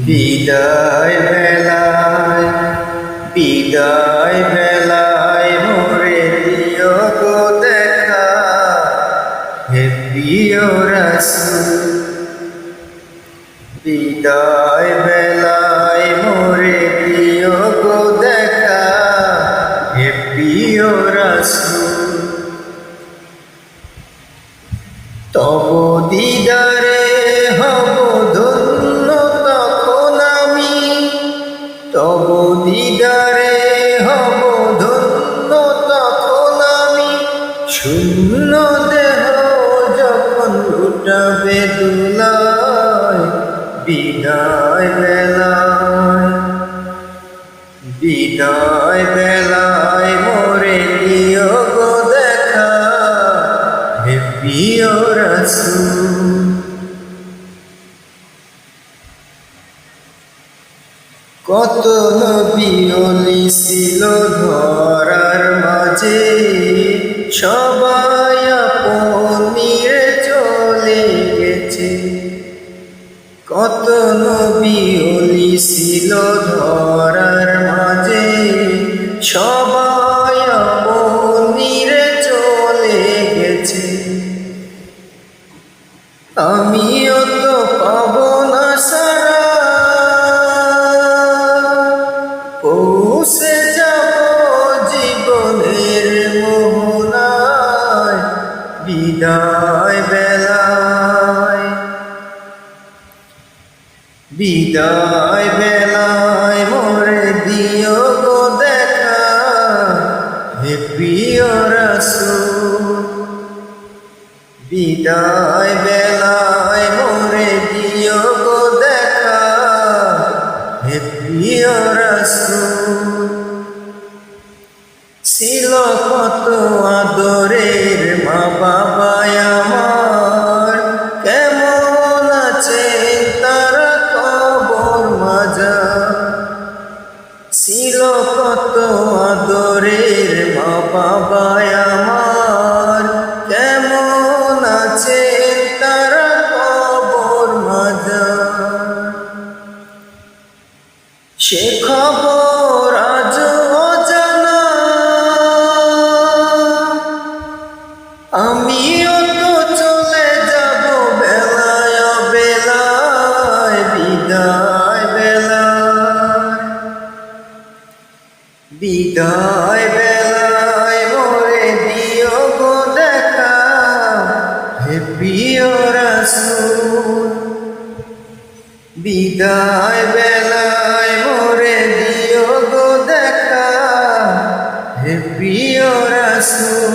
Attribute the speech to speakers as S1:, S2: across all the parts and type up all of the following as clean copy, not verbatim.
S1: বিদায় বেলায় বিদায় বেলায় মোরে দিও গো দেখা, হে প্রিয় রাসূল। বিদায় বেলায় মোরে দিও গো দেখা, হে প্রিয় রাসূল। তব দিদারে হব ধন্য তখন আমি, তব দিদারে হব ধন্য তখন আমি। শূন্য দেহ যখন লুটাবে দুলায়, বিদায় বেলায় বিদায় বেলায় মোরে দিও গো দেখা, হে প্রিয় রাসূল। কত নবী ওলি ছিল ধরার মাঝে, সবাই আপন নিয়ে চলে গেছে। কত নবী ওলি ছিল ধরার মাঝে, সবাই আপন নিয়ে চলে গেছে। আমিও তো পাব না সারা, পৌঁছে যাব জীবনের মোহনায়। বিদায় বেলায় বিদায় বেলায় মোরে দিও গো দেখা, হে প্রিয় রাসূল। বিদায় বেলায় মোরে দিও গো দেখা, হে প্রিয় রাসূল। ছিল কত আদরের মা বাবা আমার, কেমন আছে তারা কবর মাঝার। ছিল কত আদরের মা বাবা আমার, কেমন আছে তারা কবর মাঝার। সে খবর আজ অজানা, আমিও তো চলে যাব বেলায় বেলায়। বিদায় বেলায় বিদায় বেলায় মোরে দিও গো দেখা, হে প্রিয় রাসূল। বিদায় বেলায় মোরে দিও গো দেখা, হে প্রিয় রাসূল।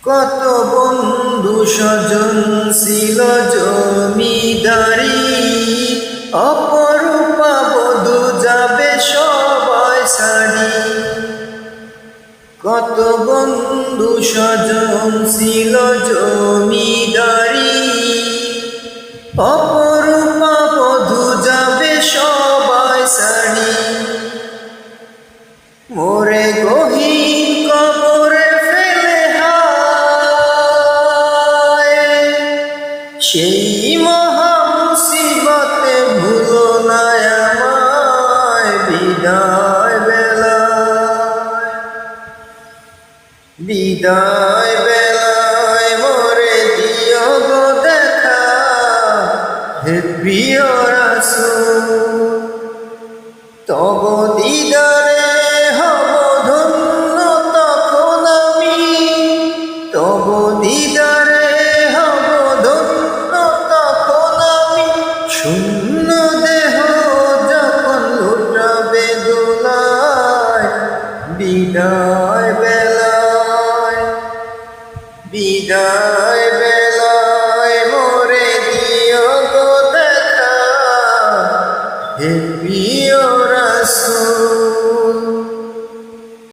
S1: কত বন্ধু স্বজন ছিল জমিদারি, অপরূপা বধূ যাবে সবাই ছাড়ি। কত বন্ধু স্বজন ছিল জমিদারি, অপরূপা বধূ যাবে সবাই ছাড়ি। মোরে গহীন কবরে ফেলে হায়, সেই মহা মুসিবতে ভুলো না আমায়। বিদায় বেলায় বিদায় বেলায় মোরে দিও গো দেখা, হে প্রিয় রাসূল। তব দিদারে হব ধন্য তখন আমি, তব দিদারে হব ধন্য তখন আমি। শূন্য দেহ যখন লুটাবে দোলায়, বিদায় বেলায় বিদায়